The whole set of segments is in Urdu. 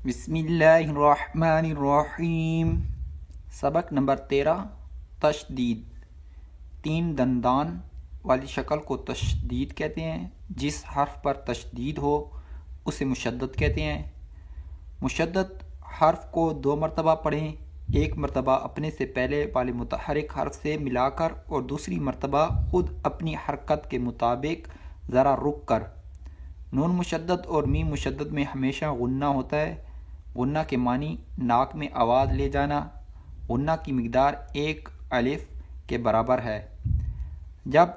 بسم اللہ الرحمن الرحیم۔ سبق نمبر 13 تشدید۔ تین دندان والی شکل کو تشدید کہتے ہیں۔ جس حرف پر تشدید ہو اسے مشدد کہتے ہیں۔ مشدد حرف کو 2 مرتبہ پڑھیں، ایک مرتبہ اپنے سے پہلے والے متحرک حرف سے ملا کر اور دوسری مرتبہ خود اپنی حرکت کے مطابق ذرا رک کر۔ نون مشدد اور میم مشدد میں ہمیشہ غنہ ہوتا ہے۔ غنہ کے معنی ناک میں آواز لے جانا۔ غنہ کی مقدار 1 الف کے برابر ہے۔ جب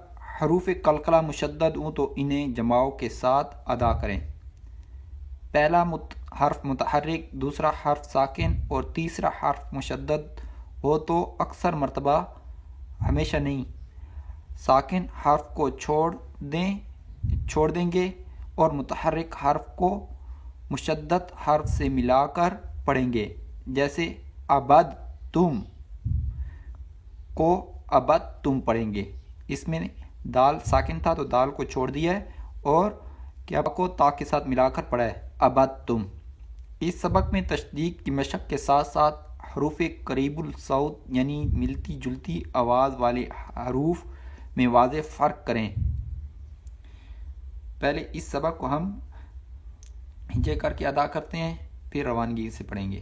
حروف قلقلہ مشدد ہوں تو انہیں جماؤ کے ساتھ ادا کریں۔ پہلا حرف متحرک، دوسرا حرف ساکن اور تیسرا حرف مشدد ہو تو اکثر مرتبہ، ہمیشہ نہیں، ساکن حرف کو چھوڑ دیں گے اور متحرک حرف کو مشدد حرف سے ملا کر پڑھیں گے۔ جیسے ابد تم کو ابد تم پڑھیں گے۔ اس میں دال ساکن تھا تو دال کو چھوڑ دیا ہے اور کیا کو تا کے ساتھ ملا کر پڑھا ہے ابد تم۔ اس سبق میں تشدید کی مشق کے ساتھ ساتھ حروف قریب الصوت یعنی ملتی جلتی آواز والے حروف میں واضح فرق کریں۔ پہلے اس سبق کو ہم ہجے کر کے ادا کرتے ہیں، پھر روانگی سے پڑھیں گے۔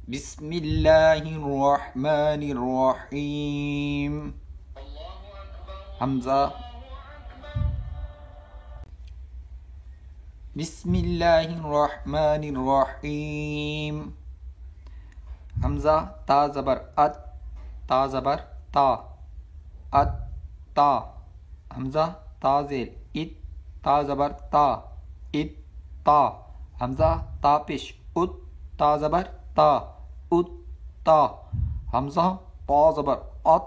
بسم اللہ الرحمن الرحیم۔ حمزہ، بسم اللہ الرحمن الرحیم۔ حمزہ تا زبر ات، تا زبر تا، ات تا۔ حمزہ تا زیر ات، تا زبر تا، ات تا۔ حمزہ تا پیش ات، تا زبر تا، ات تا۔ حمزہ تا زبر ات،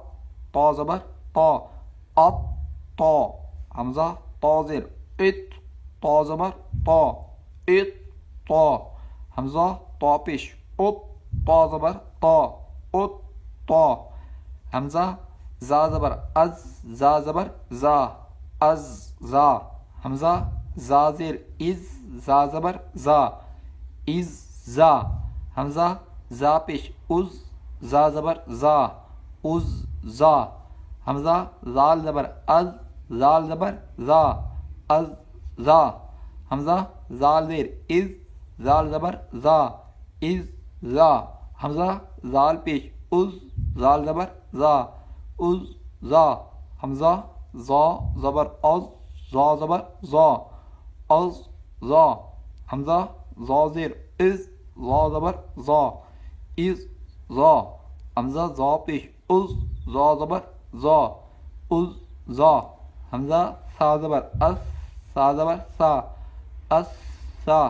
تا زبر تا، ات تا۔ حمزہ تا زیر ات، تا زبر تا، ات تا۔ حمزہ تا پیش ات، تا زبر تا، ات تا۔ حمزہ زا زبر از، زا زبر زا، از زا۔ حمزہ زا زیر از، زا زبر زا، از زا۔ حمزہ زا پیش از، زا زبر زا، از زا۔ حمزہ زال زبر از، زال زبر زا، از زا۔ حمزہ زال زیر از، زال زبر زا، از زا۔ حمزہ زال پیش از، زال زبر زا، از زا۔ حمزہ زا زبر از، زا زبر زا، از زا۔ حمزہ زا زیر از، زا زبر زا، از زا۔ حمزہ زا پیش از، زا زبر زا، از زا۔ حمزہ سا زبر اس، سا زبر سا، اس سا۔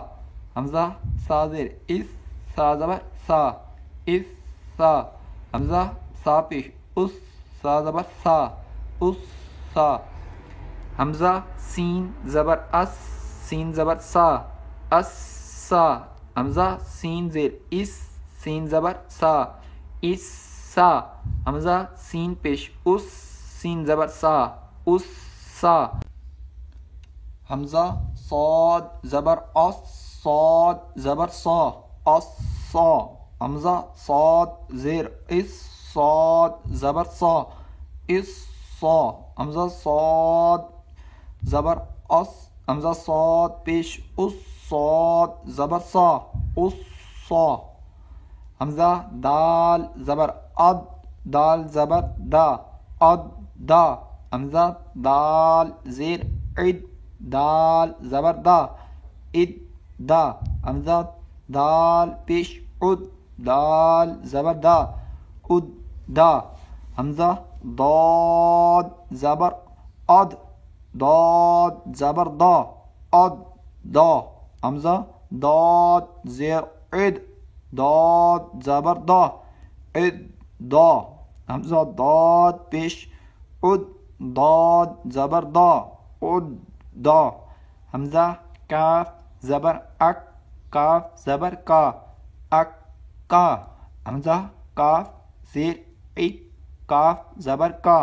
حمزہ سا زیر اس، سا زبر سا، اس سا۔ حمزہ سا پیش اس، سا زبر سا، اس سا۔ حمزہ سین زبر اس، سین زبر سا، اس سا۔ حمزہ سین زیر اس، سین زبر سا، اس سا۔ حمزہ سین پیش اس، سین زبر سا، اس سا۔ حمزہ صاد زبر اس، صاد زبر سا، اس سا۔ حمزہ صاد زیر اس، صاد زبر سا، اس سا۔ حمزہ صاد زبر اس، حمزہ صاد پیش اس، صاد زبر سا، اس سا۔ حمزہ دال زبر اد، دال زبر دا، اد دا۔ حمزہ دال زیر عد، دال زبر دا، اد دا۔ حمزہ دال پیش عد، دال زبر دا، اد دا۔ حمزہ داد زبر اد، داد زبر دا، اد دا۔ حمزہ داد زیر عد، داد زبر دا، عد دا۔ حمزہ داد پیش عد، داد زبر دا، عد دا۔ حمزہ کاف زبر اک، کاف زبر کا، اک کا۔ حمزہ کاف زیر اک، کاف زبر کا،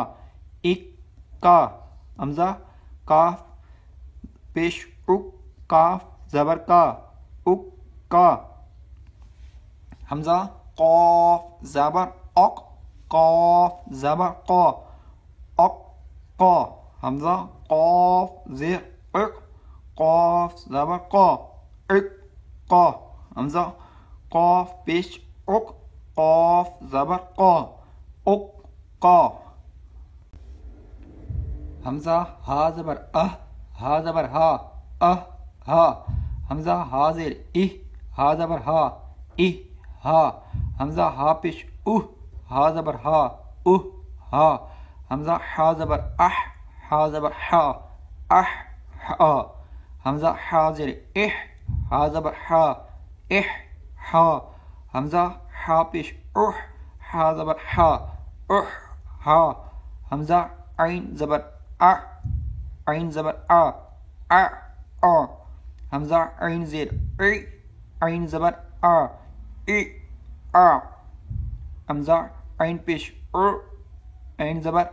اک کا۔ حمزہ کاف پیش اک، کاف زبر کا، اک کا. حمزہ قاف زبر اق قاف زبر قا اق قا. حمزہ قاف زیر اق قاف زبر قا اق قا. حمزہ قاف پیش اق قاف زبر قا اق قا. حمزہ ہا زبر ہا زبر ہا ہا. حمزہ ہا زیر ہا زبر ہا ہا. حمزہ ہا پیش ہا زبر ہا ہا. حمزہ ہا زبر ہا زبر ہا ہا. حمزہ ہا زیر ہا زبر ہا ہا. حمزہ ہا پیش ہا زبر ہا ہا. حمزہ عین زبر عین زبر حمزہ عین زیر عین زبر حمزہ عین پیش عین زبر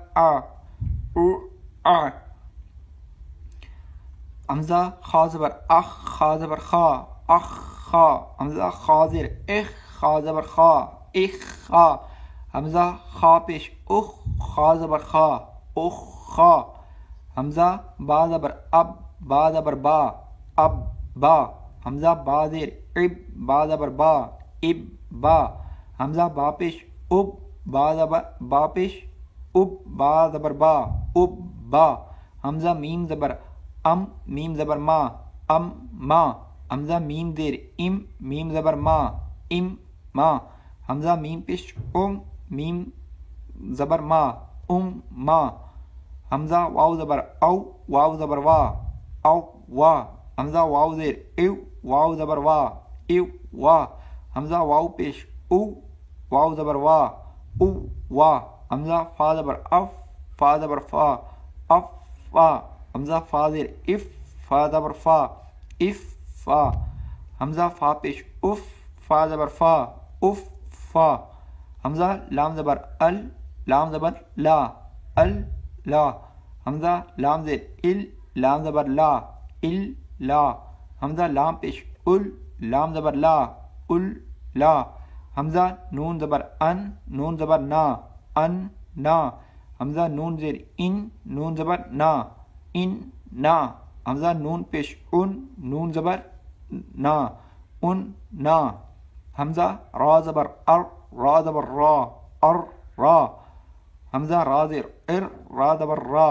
حمزہ خا زبر خا زبر خا خا. حمزہ خا زیر خا زبر خا خا. حمزہ خا پیش خا زبر خا خا. حمزہ با زبر با زبر با با. حمزہ با زیر با زبر با با. حمزہ با پیش با زبر با پیش با زبر با با. حمزہ میم زبر میم زبر ما ما. حمزہ میم زیر میم زبر ما ما. حمزہ میم پیش میم زبر ما ما. حمزہ واو زبر واو زبر وا وا. حمزہ واو زیر واو زبر وا وا. حمزہ واو پیش واو زبر وا وا. حمزہ فا زبر فا زبر فا فا. حمزہ فا زیر فا زبر فا فا. حمزہ فا پیش فا زبر فا فا. حمزہ لام زبر لام زبر لا لا. حمزہ لام زیر لام زبر لا لا. حمزہ لام پیش لام زبر لا لا. حمزہ نون زبر نون زبر نا نا. حمزہ نون زیر نون زبر نا نا. حمزہ نون پیش نون زبر نا نا. حمزہ را زبر را زبر را را. حمزہ را زیر را زبر را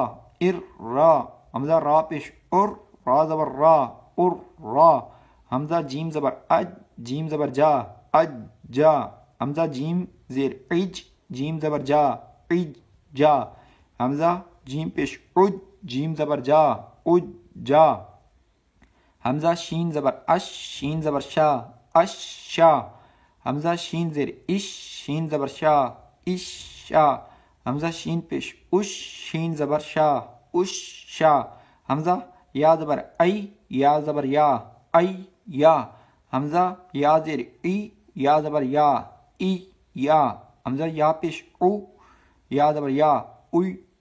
را. حمزہ را پیش را زبر را را. حمزہ جیم زبر جیم زبر جا جا. حمزہ جیم زیر جیم زبر جا جا. حمزہ جیم پیش جیم زبر جا جا. حمزہ شین زبر شین زبر شا شا. حمزہ شین زیر شین زبر شا شا. حمزہ شین پیش شین زبر شا شا. حمزہ یا زبر یا زبر یا یا. حمزہ یا زیر یا زبر یا یا. حمزہ یا پیش یا زبر یا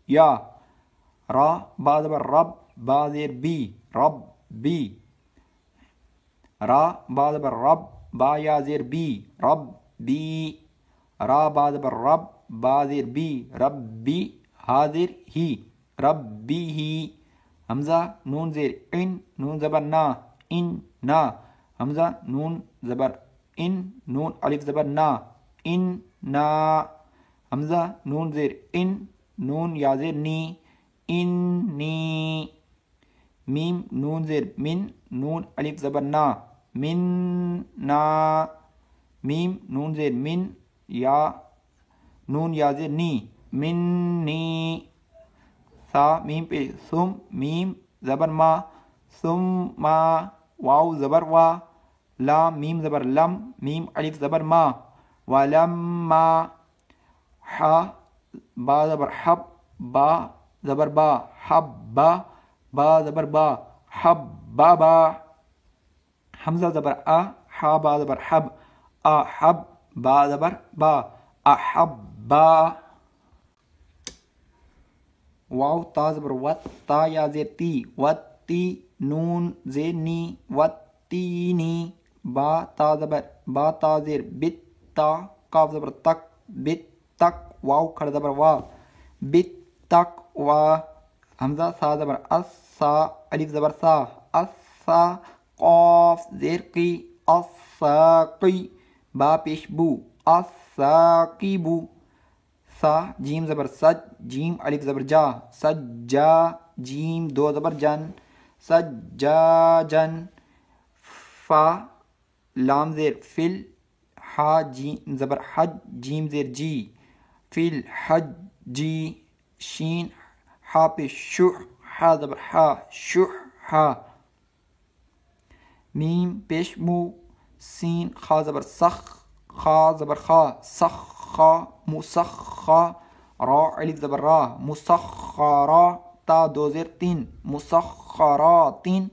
یا. را با زبر رب با زیر بی رب بی. را با زبر رب با یا زیر بی رب بی. را با زبر رب با زیر بی رب بی حاضر ہی رب بی ہی. حمزہ نون زیر نون زبر نا نا. حمزہ نون زبر نون الف زبر نا نا. حمزہ نون زیر نون یا زیر نی نی. میم نون زیر نون الف زبر نا من نا. میم نون زیر یا نون یا زیر نی من نی. سا میم پہ میم زبر ما ما. واو زبر وا. لام میم زبر لم میم الف زبر ما ولما. حا با زبر حب با زبر با حب با زبر با حب با. حمزہ زبر حا با زبر حب حب با زبر با احب با. واو تا زبر وت تا یا زیر تی وت تی. نون زیر نی وت تینی با تا زبر با تا زیر بت تا قاف زبر تک بت تک واو کھڑا زبر وا بت تک وا حمزہ سا زبر اس سا الف زبر سا اسا قاف زیر قی الساقی با پیش بو الساقیبو سا جیم زبر سج جیم الف زبر جا سجا جیم دو زبر جن سجاجن فا لام زیر فل ہا جیم زبر حج جیم زیر جی فل حج جی شین ہا پیش شح ہا زبر ہا شح ہا میم پیش مو سین خا زبر سخ خا زبر خا سخ خا مسخا را الف زبر را مسخرا تا دو زیر تین مسخراتین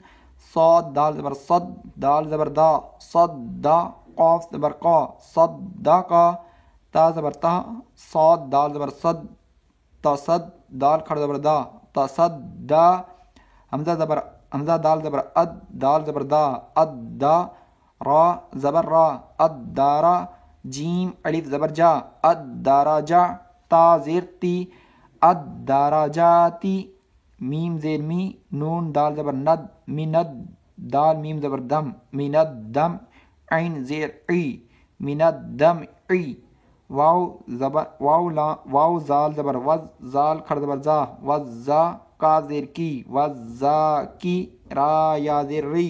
صاد دال زبر صد دال زبر دا صد دا قاف زبر قا صد دا کا تا زبر تا صاد دال زبر صد تا صد دال کھڑا زبر دا تا صد دا حمزہ دال زبر اد دال زبر دا اد دا را زبر را اد دارا جیم الف زبر جا اد دارا جا تا زیر تی اد دارا جاتی میم زیر می نون دال زبر ند مند دال میم زبر دم مند دم عین زیر عی مند دم عی واو زال زبر وز زال کھڑا زبر زا وزا کا زیر کی وزا کی را یا زیر ری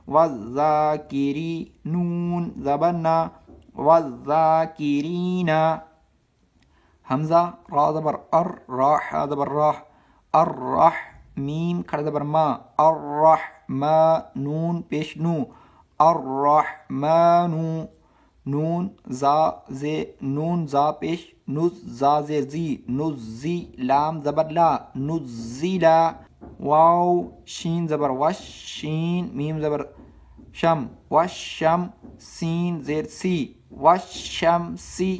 وزاکری نون زبر نا وزاکرینا حمزہ را زبر ار راح زبر راح الرح میم کھڑا زبر ما الرحما نون پیش نو الرحمانو نون زا پیش نز زا زیر زی نزی لام زبر لا نزیلا واو شین زبر وش شین میم زبر شم وشم سین زیر سی وشم سی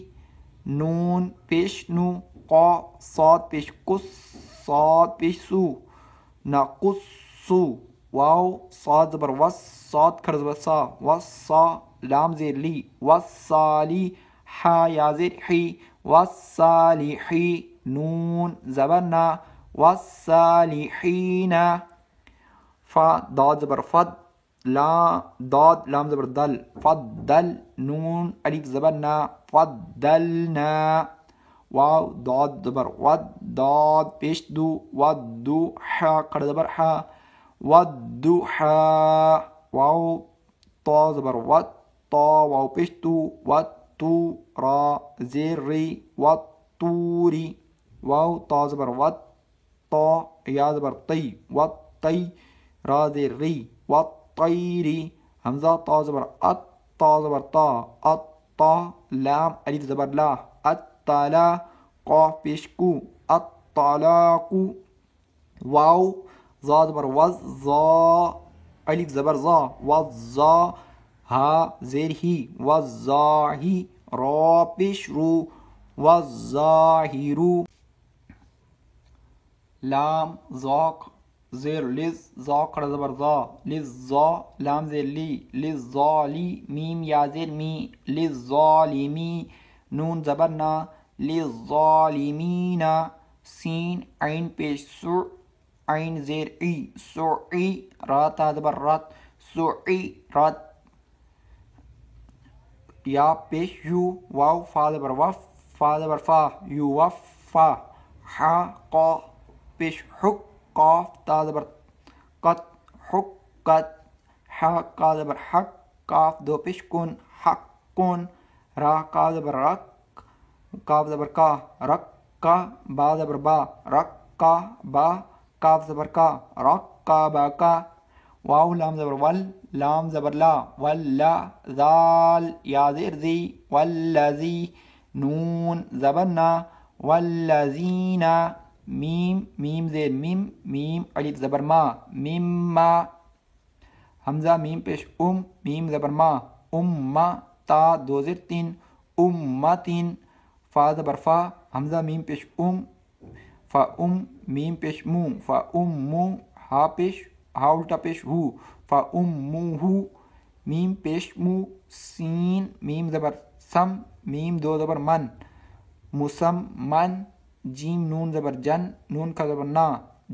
نون پیش نو قا صاد پیش کس صاد پیش سو نقصو واو صاد زبر وس صاد کھڑا زبر سا وصا لام زیر لی وصالی حا یا زیر حی وصالحی نون زبر نا والصالحین فا داد زبر فد داد لام زبر دل فدل نون الف زبر نا فدلنا واو داد زبر ود داد پیش دو ودو حا کھڑا زبر حا ودوحا واو تا زبر ود تا واو پیش تو ودتو را زیر ری ودتوری واو تا زبر ود تا یا زبر تی ودتی را زیر ری ودطیری حمزہ تا زبر ات تا زبر تا اتا لام الف زبر لا التلا قاف پیش کو الطلاقو واو زا زبر وز زا الف زبر زا وزا ہا زیر ہی وزاہی را پیش رو وزاہیرو لام ذاق زیر لز ذا کھڑا زبر زا لزا لام زیر لی لزالی میم یا زیر می لزالمی نون زبر نا لظالمین سین عین پیش سو عین زیر ای سعی را تا زبر رات سعی رات یا پیش یو واو فا زبر وف فا زبر فا یو وفا حا قا پیش حق قاف تا زبر قط حقت حا کا زبر حق کاف دو پیش کن حق کن را کا زبر رک کاف زبر کا رک کا با زبر با رک کا با کاف زبر کا رک کا با کا واو لام زبر ول لام زبر لا ولا ذال یا زیر زی والذی نون زبر نا والذین میم زیر میم میم الف زبر ما مما حمزہ میم پیش میم زبر ما تا دو زیر تین امتین فا زبر فا حمزہ میم پیش فا میم پیش مو فا مو ہا پیش ہا الٹا پیش ہو فا مو ہو میم پیش مو سین میم زبر سم میم دو زبر من مسم من جیم نون زبر جن نون کا زبر نا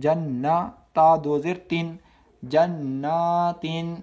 جن نا تا دو زر تین جناتن